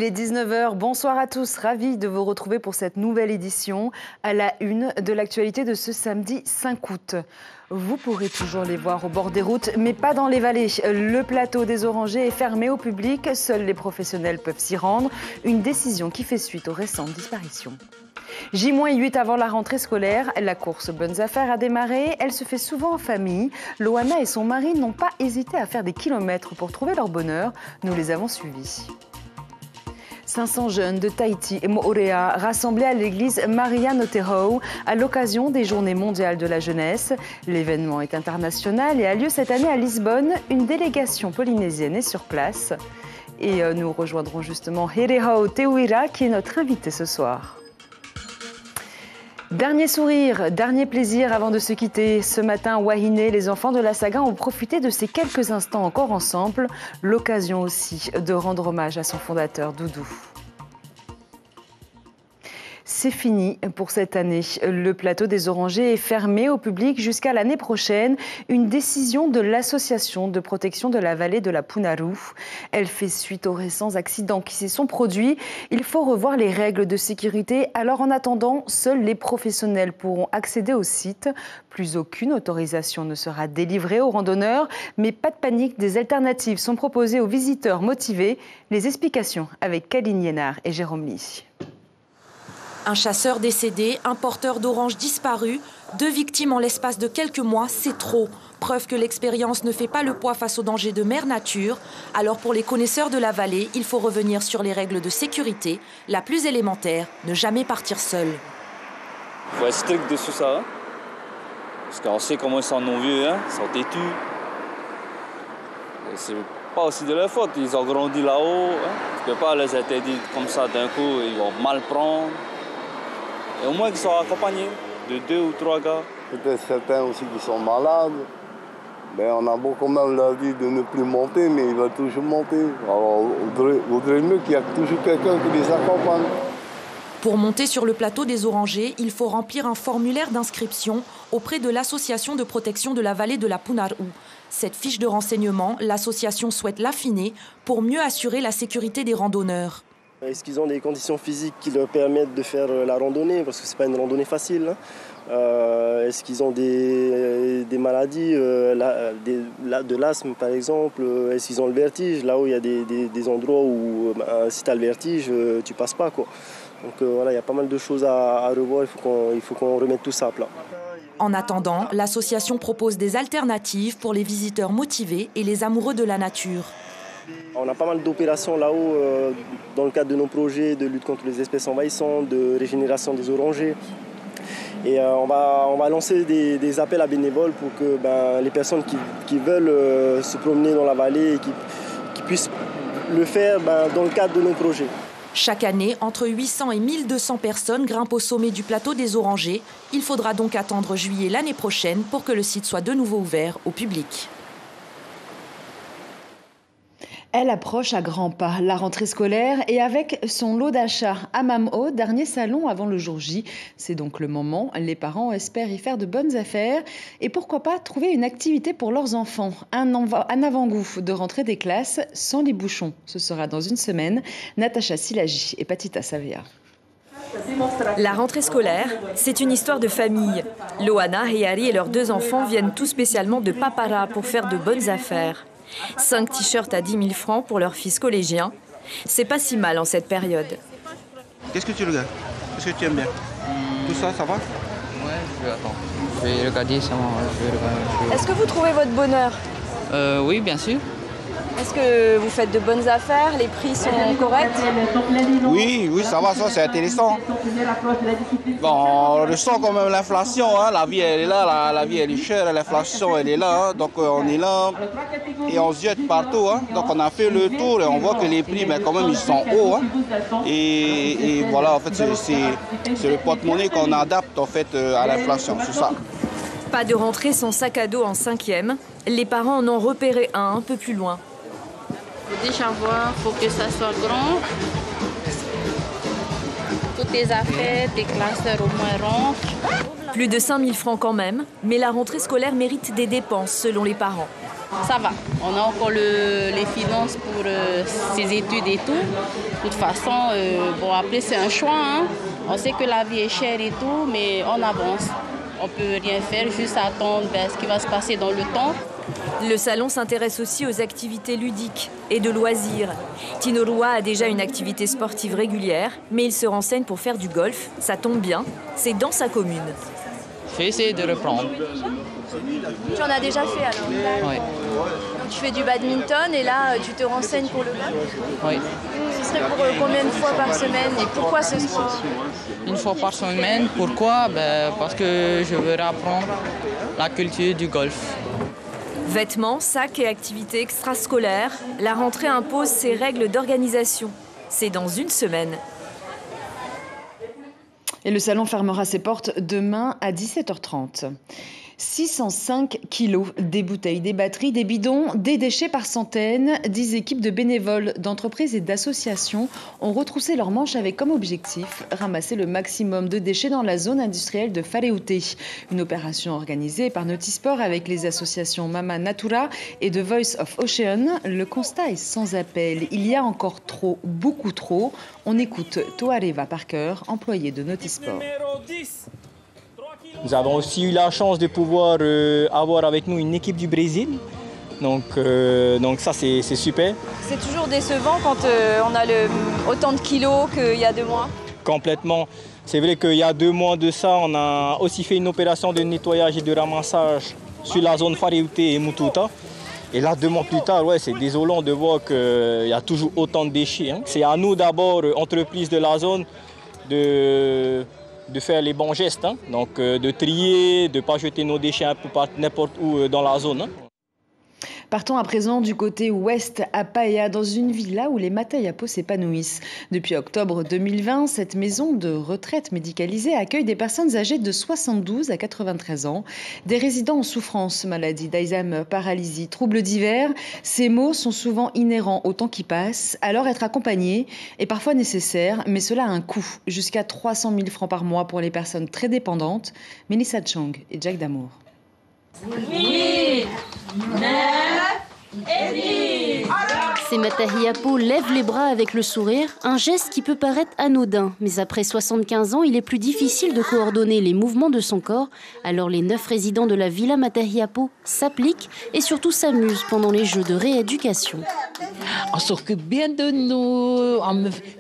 est 19 h, bonsoir à tous, ravi de vous retrouver pour cette nouvelle édition à la une de l'actualité de ce samedi 5 août. Vous pourrez toujours les voir au bord des routes, mais pas dans les vallées. Le plateau des Orangers est fermé au public, seuls les professionnels peuvent s'y rendre. Une décision qui fait suite aux récentes disparitions. J-8 avant la rentrée scolaire, la course Bonnes Affaires a démarré. Elle se fait souvent en famille. Loana et son mari n'ont pas hésité à faire des kilomètres pour trouver leur bonheur. Nous les avons suivis. 500 jeunes de Tahiti et Moorea rassemblés à l'église Maria Notero à l'occasion des Journées mondiales de la jeunesse. L'événement est international et a lieu cette année à Lisbonne. Une délégation polynésienne est sur place. Et nous rejoindrons justement Herehau Teuira qui est notre invité ce soir. Dernier sourire, dernier plaisir avant de se quitter. Ce matin, Wahine, les enfants de la saga ont profité de ces quelques instants encore ensemble. L'occasion aussi de rendre hommage à son fondateur, Doudou. C'est fini pour cette année. Le plateau des Orangers est fermé au public jusqu'à l'année prochaine. Une décision de l'association de protection de la vallée de la Punaru. Elle fait suite aux récents accidents qui s'y sont produits. Il faut revoir les règles de sécurité. Alors en attendant, seuls les professionnels pourront accéder au site. Plus aucune autorisation ne sera délivrée aux randonneurs. Mais pas de panique, des alternatives sont proposées aux visiteurs motivés. Les explications avec Kaline Liénard et Jérôme Lee. Un chasseur décédé, un porteur d'oranges disparu, 2 victimes en l'espace de quelques mois, c'est trop. Preuve que l'expérience ne fait pas le poids face aux dangers de mère nature. Alors pour les connaisseurs de la vallée, il faut revenir sur les règles de sécurité. La plus élémentaire, ne jamais partir seul. Il faut être strict dessus ça. Hein. Parce qu'on sait comment ils sont non vieux, hein. Ils sont têtus. C'est pas aussi de leur faute, ils ont grandi là-haut. Hein. Tu ne peux pas les interdire comme ça d'un coup, ils vont mal prendre. Et au moins qu'ils soient accompagnés de 2 ou 3 gars. Peut-être certains aussi qui sont malades. Mais on a beau quand même leur dire de ne plus monter, mais ils veulent toujours monter. Alors il vaudrait mieux qu'il y ait toujours quelqu'un qui les accompagne. Pour monter sur le plateau des Orangers, il faut remplir un formulaire d'inscription auprès de l'association de protection de la vallée de la Punaru. Cette fiche de renseignement, l'association souhaite l'affiner pour mieux assurer la sécurité des randonneurs. Est-ce qu'ils ont des conditions physiques qui leur permettent de faire la randonnée? Parce que ce n'est pas une randonnée facile. Est-ce qu'ils ont des maladies, de l'asthme par exemple? Est-ce qu'ils ont le vertige? Là où il y a des endroits où si tu as le vertige, tu ne passes pas, quoi. Donc voilà, il y a pas mal de choses à revoir, il faut qu'on remette tout ça à plat. En attendant, l'association propose des alternatives pour les visiteurs motivés et les amoureux de la nature. On a pas mal d'opérations là-haut dans le cadre de nos projets de lutte contre les espèces envahissantes, de régénération des orangers. Et on va lancer des appels à bénévoles pour que les personnes qui veulent se promener dans la vallée et qui puissent le faire dans le cadre de nos projets. Chaque année, entre 800 et 1200 personnes grimpent au sommet du plateau des Orangers. Il faudra donc attendre juillet l'année prochaine pour que le site soit de nouveau ouvert au public. Elle approche à grands pas la rentrée scolaire et avec son lot d'achats à Mam'o, dernier salon avant le jour J. C'est donc le moment. Les parents espèrent y faire de bonnes affaires et pourquoi pas trouver une activité pour leurs enfants. Un avant-goût de rentrée des classes sans les bouchons. Ce sera dans une semaine. Natacha Silagi et Patita Savea. La rentrée scolaire, c'est une histoire de famille. Loana, Heyari et leurs 2 enfants viennent tout spécialement de Papara pour faire de bonnes affaires. 5 t-shirts à 10 000 francs pour leur fils collégien. C'est pas si mal en cette période. Qu'est-ce que tu regardes? Qu'est-ce que tu aimes bien? Tout ça, ça va? Ouais, je vais regarder ça. Est-ce que vous trouvez votre bonheur? Oui, bien sûr. Est-ce que vous faites de bonnes affaires? Les prix sont corrects? Oui, ça va, ça c'est intéressant. Bon, on ressent quand même l'inflation, hein. La vie elle est là, la vie elle est chère, l'inflation elle est là, hein. Donc on est là et on se jette partout, hein. Donc on a fait le tour et on voit que les prix, mais quand même ils sont hauts, hein. Et voilà, en fait c'est le porte-monnaie qu'on adapte en fait à l'inflation, c'est ça. Pas de rentrée sans sac à dos en 5e. Les parents en ont repéré un peu plus loin. Il faut déjà voir, il faut que ça soit grand. Toutes tes affaires, tes classeurs au moins rentrent. Plus de 5 000 francs quand même, mais la rentrée scolaire mérite des dépenses selon les parents. Ça va, on a encore les finances pour ses études et tout. De toute façon, bon, après, c'est un choix. Hein. On sait que la vie est chère et tout, mais on avance. On ne peut rien faire, juste attendre ce qui va se passer dans le temps. Le salon s'intéresse aussi aux activités ludiques et de loisirs. Tino Rua a déjà une activité sportive régulière, mais il se renseigne pour faire du golf. Ça tombe bien, c'est dans sa commune. Je vais essayer de reprendre. Tu en as déjà fait alors? Oui. Donc tu fais du badminton et là tu te renseignes pour le golf? Oui. Ce serait pour combien de fois par semaine et pourquoi ce sport? Une fois par semaine. Pourquoi? Parce que je veux apprendre la culture du golf. Vêtements, sacs et activités extrascolaires, la rentrée impose ses règles d'organisation. C'est dans une semaine. Et le salon fermera ses portes demain à 17h30. 605 kilos, des bouteilles, des batteries, des bidons, des déchets par centaines. 10 équipes de bénévoles, d'entreprises et d'associations ont retroussé leurs manches avec comme objectif ramasser le maximum de déchets dans la zone industrielle de Fareouté. Une opération organisée par Notisport avec les associations Mama Natura et The Voice of Ocean. Le constat est sans appel. Il y a encore trop, beaucoup trop. On écoute Toareva Parker, employé de Notisport. Nous avons aussi eu la chance de pouvoir avoir avec nous une équipe du Brésil. Donc ça, c'est super. C'est toujours décevant quand on a autant de kilos qu'il y a 2 mois? Complètement. C'est vrai qu'il y a 2 mois de ça, on a aussi fait une opération de nettoyage et de ramassage sur la zone Fareouté et Mututa. Et là, 2 mois plus tard, ouais, c'est désolant de voir qu'il y a toujours autant de déchets. Hein. C'est à nous d'abord, entreprises de la zone, de faire les bons gestes, hein. Donc de trier, de ne pas jeter nos déchets un peu n'importe où dans la zone. Hein. Partons à présent du côté ouest, à Paia, dans une villa où les Matayapos s'épanouissent. Depuis octobre 2020, cette maison de retraite médicalisée accueille des personnes âgées de 72 à 93 ans. Des résidents en souffrance, maladie d'Alzheimer, paralysie, troubles divers. Ces maux sont souvent inhérents au temps qui passe. Alors être accompagné est parfois nécessaire, mais cela a un coût. Jusqu'à 300 000 francs par mois pour les personnes très dépendantes. Mélissa Chang et Jack Damour. Ces Matahiapo lèvent les bras avec le sourire, un geste qui peut paraître anodin. Mais après 75 ans, il est plus difficile de coordonner les mouvements de son corps. Alors les 9 résidents de la Villa Matahiapo s'appliquent et surtout s'amusent pendant les jeux de rééducation. On s'occupe bien de nous.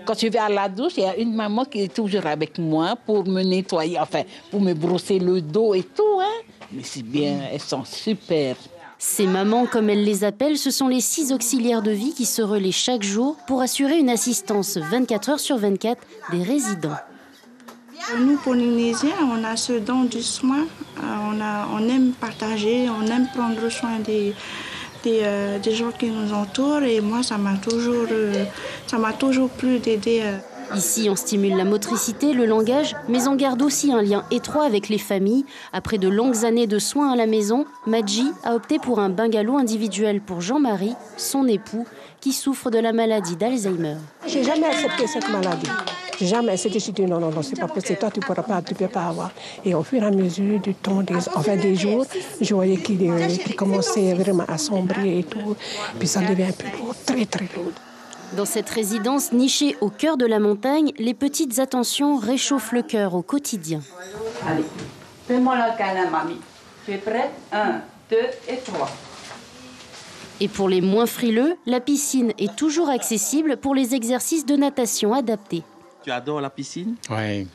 Quand je vais à la douche, il y a une maman qui est toujours avec moi pour me nettoyer, enfin, pour me brosser le dos et tout. Hein. Mais c'est bien, elles sont super. Ces mamans, comme elles les appellent, ce sont les 6 auxiliaires de vie qui se relaient chaque jour pour assurer une assistance 24 heures sur 24 des résidents. Nous, Polynésiens, on a ce don du soin. On aime partager, on aime prendre soin des gens qui nous entourent. Et moi, ça m'a toujours plu d'aider. Ici, on stimule la motricité, le langage, mais on garde aussi un lien étroit avec les familles. Après de longues années de soins à la maison, Madji a opté pour un bungalow individuel pour Jean-Marie, son époux, qui souffre de la maladie d'Alzheimer. J'ai jamais accepté cette maladie. Jamais. J'ai dit non, c'est pas possible. Toi, tu peux pas avoir. Et au fur et à mesure du temps, des jours, je voyais qu'il commençait vraiment à sombrer et tout. Puis ça devient un peu lourd, très, très lourd. Dans cette résidence nichée au cœur de la montagne, les petites attentions réchauffent le cœur au quotidien. Allez, fais-moi le câlin, mamie. Tu es prête? 1, 2 et 3. Et pour les moins frileux, la piscine est toujours accessible pour les exercices de natation adaptés. Tu adores la piscine? Oui.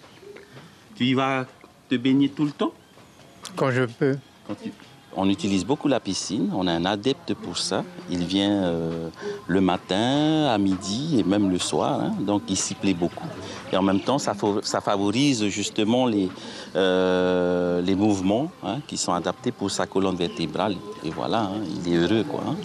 Tu y vas te baigner tout le temps? Quand je peux. On utilise beaucoup la piscine, on a un adepte pour ça. Il vient le matin, à midi et même le soir, hein, donc il s'y plaît beaucoup. Et en même temps, ça favorise justement les mouvements hein, qui sont adaptés pour sa colonne vertébrale. Et voilà, hein, il est heureux, quoi. Hein.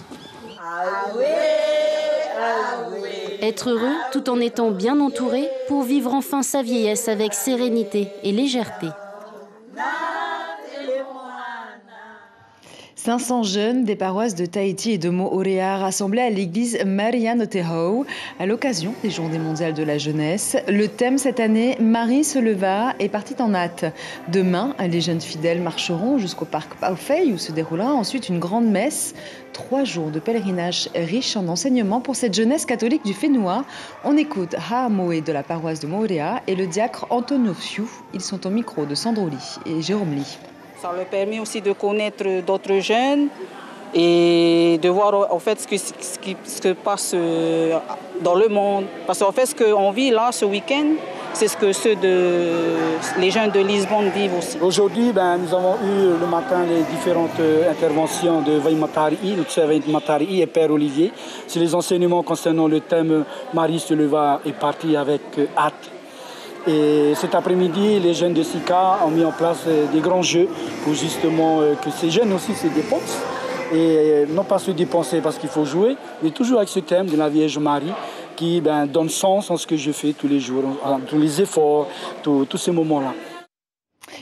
Être heureux tout en étant bien entouré pour vivre enfin sa vieillesse avec sérénité et légèreté. 500 jeunes des paroisses de Tahiti et de Moorea rassemblés à l'église Maria Notehau à l'occasion des Journées mondiales de la jeunesse. Le thème cette année, Marie se leva et partit en hâte. Demain, les jeunes fidèles marcheront jusqu'au parc Paufei où se déroulera ensuite une grande messe. 3 jours de pèlerinage riche en enseignements pour cette jeunesse catholique du Fénois. On écoute Haamoe de la paroisse de Moorea et le diacre Antonio Fiu. Ils sont au micro de Sandro Ly et Jérôme Ly. Ça leur permet aussi de connaître d'autres jeunes et de voir en fait ce qui se passe dans le monde. Parce qu'en fait, ce qu'on vit là ce week-end, c'est ce que les jeunes de Lisbonne vivent aussi. Aujourd'hui, nous avons eu le matin les différentes interventions de Vaimatari, le Matari et Père Olivier. C'est les enseignements concernant le thème Marie se leva et partit avec hâte. Et cet après-midi, les jeunes de SICA ont mis en place des grands jeux pour justement que ces jeunes aussi se dépensent. Et non pas se dépenser parce qu'il faut jouer, mais toujours avec ce thème de la Vierge Marie qui donne sens à ce que je fais tous les jours, tous les efforts, tous ces moments-là.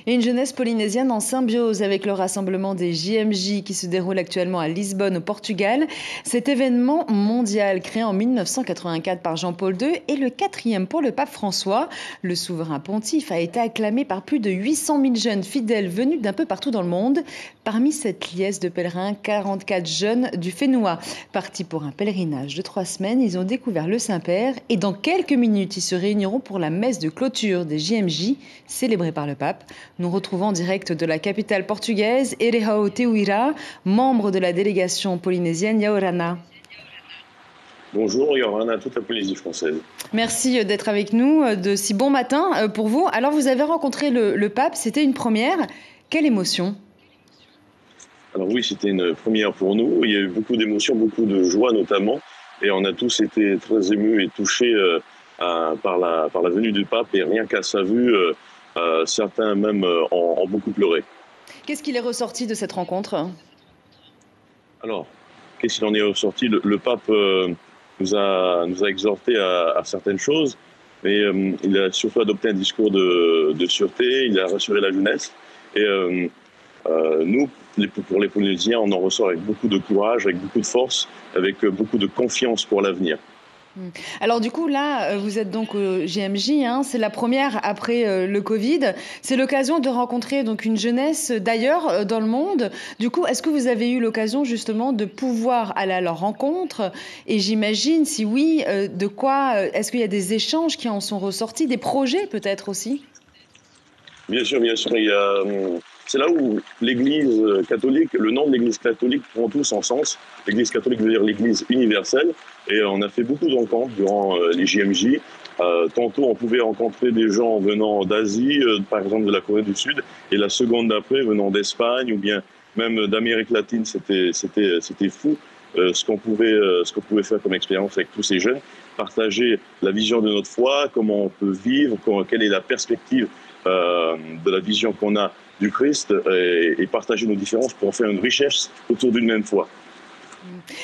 Et une jeunesse polynésienne en symbiose avec le rassemblement des JMJ qui se déroule actuellement à Lisbonne au Portugal. Cet événement mondial créé en 1984 par Jean-Paul II est le 4e pour le pape François. Le souverain pontife a été acclamé par plus de 800 000 jeunes fidèles venus d'un peu partout dans le monde. Parmi cette liesse de pèlerins, 44 jeunes du Fénois. Partis pour un pèlerinage de 3 semaines, ils ont découvert le Saint-Père et dans quelques minutes, ils se réuniront pour la messe de clôture des JMJ célébrée par le pape. Nous retrouvons en direct de la capitale portugaise, Erehau Teuira, membre de la délégation polynésienne Yaorana. Bonjour, Yaorana, toute la Polynésie française. Merci d'être avec nous, de si bon matin pour vous. Alors, vous avez rencontré le pape, c'était une première. Quelle émotion ? Alors oui, c'était une première pour nous. Il y a eu beaucoup d'émotions, beaucoup de joie notamment. Et on a tous été très émus et touchés par la venue du pape. Et rien qu'à sa vue, certains même ont beaucoup pleuré. Qu'est-ce qu'il est ressorti de cette rencontre ? Alors, qu'est-ce qu'il en est ressorti ? Le pape nous a exhortés à certaines choses, mais il a surtout adopté un discours de sûreté, il a rassuré la jeunesse. Et nous, pour les Polynésiens, on en ressort avec beaucoup de courage, avec beaucoup de force, avec beaucoup de confiance pour l'avenir. Alors du coup, là, vous êtes donc au JMJ, c'est la première après le Covid. C'est l'occasion de rencontrer donc une jeunesse d'ailleurs dans le monde. Du coup, est-ce que vous avez eu l'occasion justement de pouvoir aller à leur rencontre ? Et j'imagine, si oui, de quoi est-ce qu'il y a des échanges qui en sont ressortis, des projets peut-être aussi ? Bien sûr, il y a... C'est là où l'Église catholique, le nom de l'Église catholique prend tout son sens. L'Église catholique veut dire l'Église universelle. Et on a fait beaucoup de rencontres durant les JMJ. Tantôt, on pouvait rencontrer des gens venant d'Asie, par exemple de la Corée du Sud, et la seconde d'après venant d'Espagne ou bien même d'Amérique latine. C'était fou ce qu'on pouvait faire comme expérience avec tous ces jeunes. Partager la vision de notre foi, comment on peut vivre, quelle est la perspective de la vision qu'on a du Christ et partager nos différences pour faire une richesse autour d'une même foi.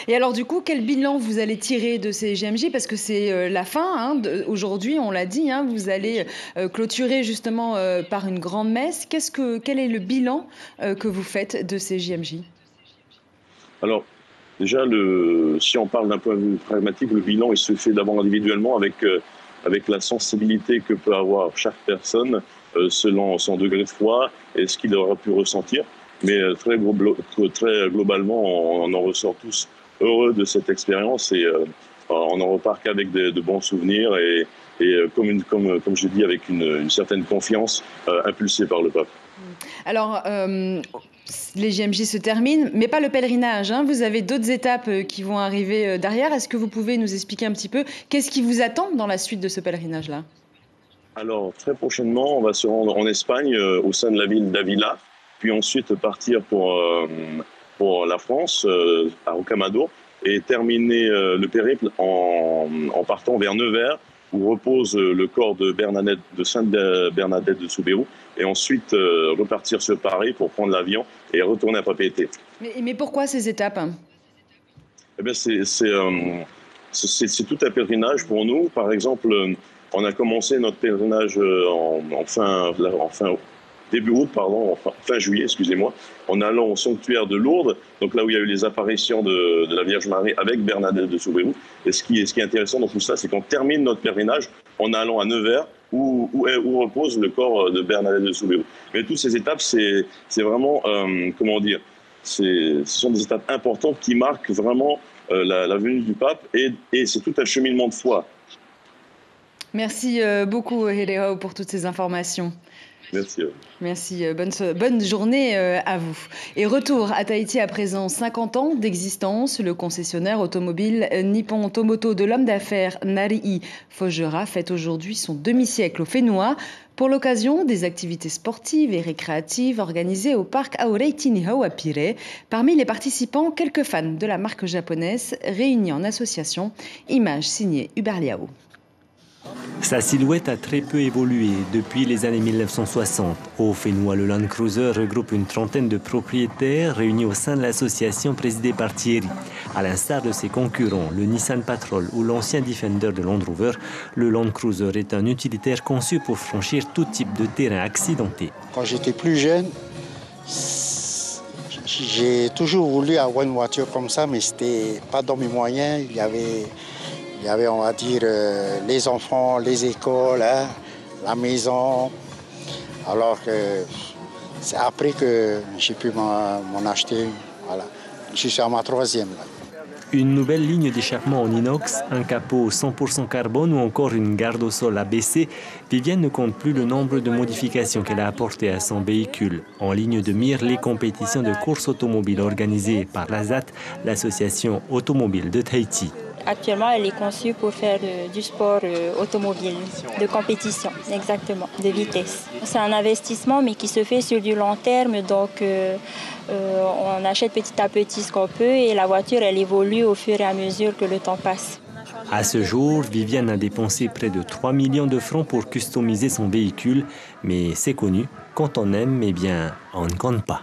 Et alors du coup, quel bilan vous allez tirer de ces JMJ ? Parce que c'est la fin, aujourd'hui on l'a dit, vous allez clôturer justement par une grande messe. Quel est le bilan que vous faites de ces JMJ ? Alors déjà, si on parle d'un point de vue pragmatique, le bilan il se fait d'abord individuellement avec la sensibilité que peut avoir chaque personne selon son degré de foi et ce qu'il aura pu ressentir. Mais très globalement, on en ressort tous heureux de cette expérience et on en repart qu'avec de bons souvenirs et comme je dis, avec une certaine confiance impulsée par le pape. Alors, les JMJ se terminent, mais pas le pèlerinage. Vous avez d'autres étapes qui vont arriver derrière. Est-ce que vous pouvez nous expliquer un petit peu qu'est-ce qui vous attend dans la suite de ce pèlerinage-là ? Alors, très prochainement, on va se rendre en Espagne, au sein de la ville d'Avila, puis ensuite partir pour la France, à Rocamadour, et terminer le périple en partant vers Nevers, où repose le corps de Sainte Bernadette de Soubirous, et ensuite repartir sur Paris pour prendre l'avion et retourner à Papeete. Mais pourquoi ces étapes ? Eh bien, c'est tout un pèlerinage pour nous. Par exemple, on a commencé notre pèlerinage en fin début août, pardon, enfin fin juillet, excusez-moi, en allant au sanctuaire de Lourdes, donc là où il y a eu les apparitions de la Vierge Marie avec Bernadette de Soubirous. Et ce qui est intéressant dans tout ça, c'est qu'on termine notre pèlerinage en allant à Nevers, où repose le corps de Bernadette de Soubirous. Mais toutes ces étapes, c'est vraiment, comment dire, ce sont des étapes importantes qui marquent vraiment la venue du pape et c'est tout un cheminement de foi. Merci beaucoup, Heleo, pour toutes ces informations. Merci. Merci, bonne journée à vous. Et retour à Tahiti à présent, 50 ans d'existence. Le concessionnaire automobile Nippon Tomoto de l'homme d'affaires Narii Fojera fête aujourd'hui son demi-siècle au Whenua. Pour l'occasion, des activités sportives et récréatives organisées au parc Aoreiti Nihau à Pirée. Parmi les participants, quelques fans de la marque japonaise réunis en association. Image signée Hubert Liao. Sa silhouette a très peu évolué depuis les années 1960. Au Whenua, le Land Cruiser regroupe une trentaine de propriétaires réunis au sein de l'association présidée par Thierry. À l'instar de ses concurrents, le Nissan Patrol ou l'ancien Defender de Land Rover, le Land Cruiser est un utilitaire conçu pour franchir tout type de terrain accidenté. Quand j'étais plus jeune, j'ai toujours voulu avoir une voiture comme ça, mais ce n'était pas dans mes moyens. Il y avait, on va dire, les enfants, les écoles, hein, la maison. Alors que c'est après que j'ai pu m'en acheter. Voilà. Je suis à ma troisième. Là. Une nouvelle ligne d'échappement en inox, un capot 100% carbone ou encore une garde au sol abaissée, Viviane ne compte plus le nombre de modifications qu'elle a apportées à son véhicule. En ligne de mire, les compétitions de course automobile organisées par l'ASAT, l'association automobile de Tahiti. Actuellement, elle est conçue pour faire du sport automobile, de compétition, exactement, de vitesse. C'est un investissement, mais qui se fait sur du long terme, donc on achète petit à petit ce qu'on peut et la voiture, elle évolue au fur et à mesure que le temps passe. À ce jour, Viviane a dépensé près de 3 millions de francs pour customiser son véhicule, mais c'est connu, quand on aime, eh bien, on ne compte pas.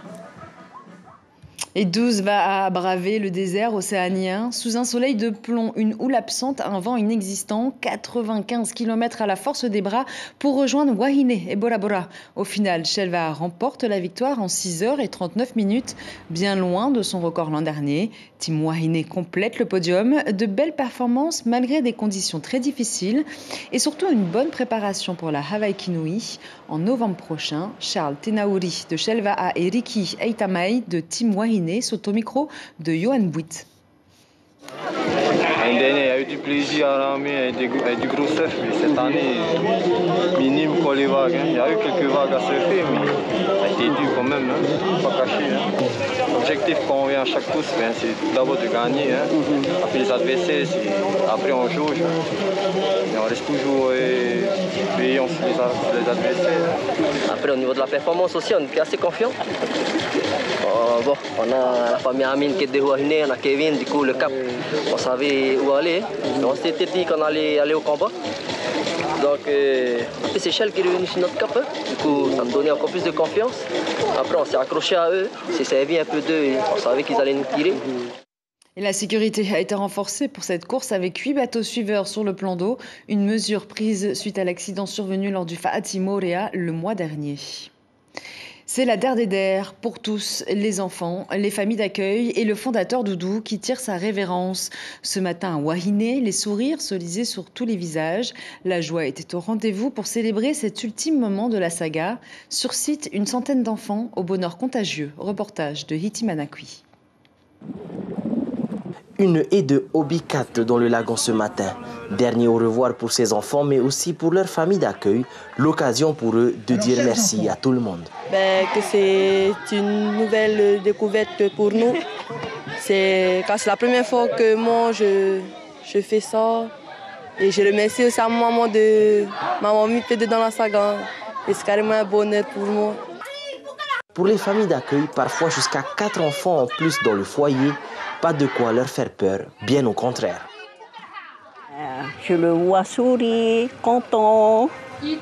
Et 12 va à braver le désert océanien. Sous un soleil de plomb, une houle absente, un vent inexistant, 95 km à la force des bras pour rejoindre Wahine et Bora Bora. Au final, Shelva remporte la victoire en 6h39, bien loin de son record l'an dernier. Team Wahine complète le podium. De belles performances malgré des conditions très difficiles et surtout une bonne préparation pour la Hawaii Kinui. En novembre prochain, Charles Tenauri de Shelva et Ricky Eitamai de Team Wahine sont au micro de Johan Buit. L'année dernière, il y a eu du plaisir à la mer avec du gros surf, mais cette année, minime pour les vagues. Il y a eu quelques vagues à surfer, mais ça a été dur quand même, pas caché. L'objectif quand on vient à chaque course, c'est d'abord de gagner. Après les adversaires, après on jauge. Et on reste toujours payant sur les adversaires. Après, au niveau de la performance aussi, on était assez confiants. Bon, on a la famille Amine qui est de Wahine, on a Kevin, du coup le cap, on savait où aller. On s'était dit qu'on allait aller au combat. Donc c'est Shell qui est revenu sur notre cap, du coup ça me donnait encore plus de confiance. Après on s'est accroché à eux, on s'est servi un peu d'eux et on savait qu'ils allaient nous tirer. Et la sécurité a été renforcée pour cette course avec 8 bateaux suiveurs sur le plan d'eau, une mesure prise suite à l'accident survenu lors du Fa'ati Morea le mois dernier. C'est la Der des Der pour tous, les enfants, les familles d'accueil et le fondateur Doudou qui tire sa révérence. Ce matin à Wahine, les sourires se lisaient sur tous les visages. La joie était au rendez-vous pour célébrer cet ultime moment de la saga. Sur site, une centaine d'enfants au bonheur contagieux. Reportage de Hiti Manakwi. Une haie de Obicat dans le lagon ce matin. Dernier au revoir pour ses enfants, mais aussi pour leur famille d'accueil. L'occasion pour eux de dire merci à tout le monde. Que c'est une nouvelle découverte pour nous. C'est la première fois que moi je fais ça. Et je remercie aussi à maman de m'avoir mis dans la saga. Et c'est carrément un bonheur pour moi. Pour les familles d'accueil, parfois jusqu'à 4 enfants en plus dans le foyer, pas de quoi leur faire peur, bien au contraire. Je le vois sourire, content. Et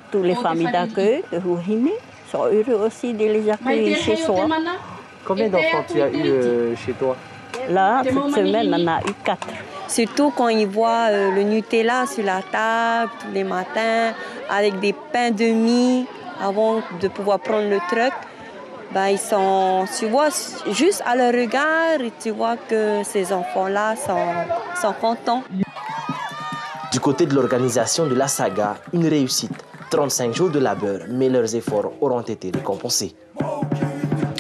toutes les familles d'accueil de Wahine sont heureux aussi de les accueillir chez soi. Combien d'enfants tu as eu chez toi? Là, cette semaine, on en a eu 4. Surtout quand ils voient le Nutella sur la table tous les matins, avec des pains de mie avant de pouvoir prendre le truck. Ils sont, tu vois, juste à leur regard, tu vois que ces enfants-là sont contents. Du côté de l'organisation de la saga, une réussite. 35 jours de labeur, mais leurs efforts auront été récompensés.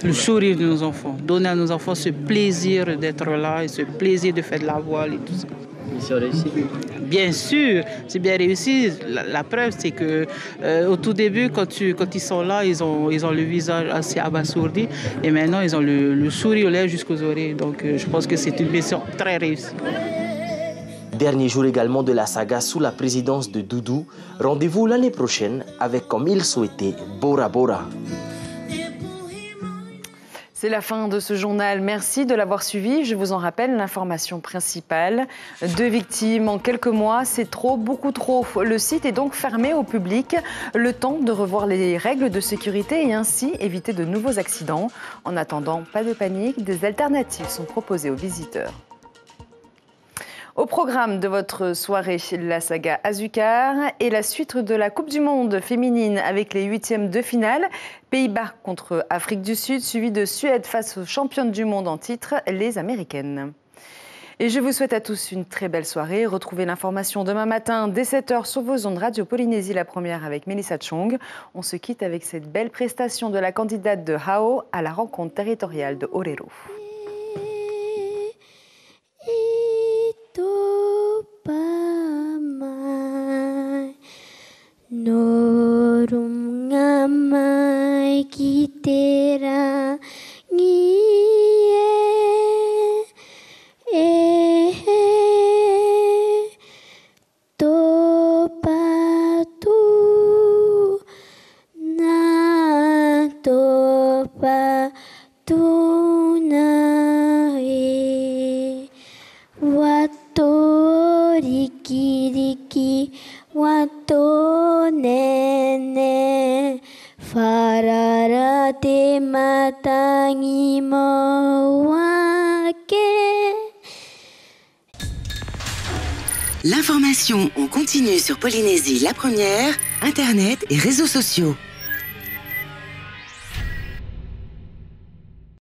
Le sourire de nos enfants, donner à nos enfants ce plaisir d'être là et ce plaisir de faire de la voile et tout ça. Mission réussie? Bien sûr, c'est bien réussi. La preuve, c'est que au tout début, quand ils sont là, ils ont le visage assez abasourdi et maintenant ils ont le sourire aux lèvres jusqu'aux oreilles. Donc je pense que c'est une mission très réussie. Dernier jour également de la saga sous la présidence de Doudou. Rendez-vous l'année prochaine avec, comme il souhaitait, Bora Bora. C'est la fin de ce journal. Merci de l'avoir suivi. Je vous en rappelle l'information principale. 2 victimes en quelques mois, c'est trop, beaucoup trop. Le site est donc fermé au public. Le temps de revoir les règles de sécurité et ainsi éviter de nouveaux accidents. En attendant, pas de panique, des alternatives sont proposées aux visiteurs. Au programme de votre soirée, la saga Azucar et la suite de la Coupe du Monde féminine avec les 8e de finale. Pays-Bas contre Afrique du Sud, suivi de Suède face aux championnes du monde en titre, les Américaines. Et je vous souhaite à tous une très belle soirée. Retrouvez l'information demain matin dès 7h sur vos ondes Radio Polynésie, la première avec Mélissa Chong. On se quitte avec cette belle prestation de la candidate de Hao à la rencontre territoriale de Orero. Norum ngamai kitera ngie topatu na topatu na wato riki riki wato nene fararate matangi mo wake. L'information en continu sur Polynésie la première, Internet et réseaux sociaux.